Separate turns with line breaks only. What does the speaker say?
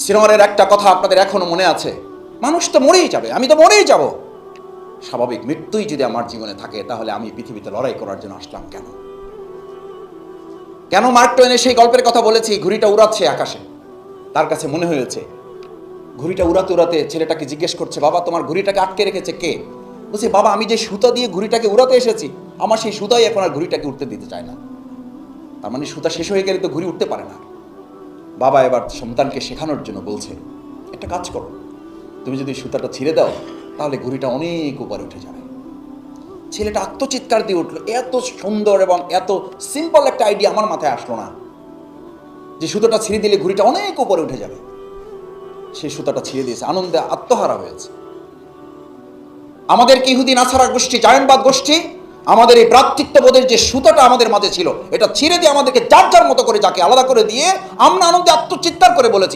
সিনোয়ারের একটা কথা আপনাদের এখনো মনে আছে, মানুষ তো মরেই যাবে, আমি তো মরেই যাব, স্বাভাবিক মৃত্যুই যদি আমার জীবনে থাকে তাহলে আমি পৃথিবীতে লড়াই করার জন্য আসলাম কেন? কেন মার্ক টোয়েনের সেই গল্পের কথা বলেছি? ঘুড়িটা উড়াচ্ছে আকাশে, তার কাছে মনে হয়েছে, ঘুড়িটা উড়াতে উড়াতে ছেলেটাকে জিজ্ঞেস করছে, বাবা তোমার ঘুড়িটাকে আটকে রেখেছে কে? বলছে, বাবা আমি যে সুতা দিয়ে ঘুড়িটাকে উড়াতে এসেছি, আমার সেই সুতাই এখন আর ঘুড়িটাকে উঠতে দিতে চায় না। তার মানে সুতা শেষ হয়ে গেলে তো ঘুড়ি উঠতে পারে না। বাবা এবার সন্তানকে শেখানোর জন্য বলছে, একটা কাজ করো, তুমি যদি সুতাটা ছিঁড়ে দাও তাহলে ঘুড়িটা অনেক উপরে উঠে যাবে। ছেলেটা আত্মচিৎকার দিয়ে উঠলো, এত সুন্দর এবং এত সিম্পল একটা আইডিয়া আমার মাথায় আসলো না, যে সুতাটা ছিঁড়ে দিলে ঘুড়িটা অনেক উপরে উঠে যাবে। সেই সুতাটা ছিঁড়ে দিয়েছে, আনন্দে আত্মহারা হয়েছে। আমাদের ইহুদি নাসারা গোষ্ঠী, জায়নবাদ গোষ্ঠী, আমাদের এই ভ্রাতৃত্ববোধের যে সুতাটা আমাদের মাঝে ছিল, এটা ছিঁড়ে দিয়ে আমাদেরকে যার যার মতো করে যাকে আলাদা করে দিয়ে আমরা আনন্দে আত্মচিৎকার করে বলেছি,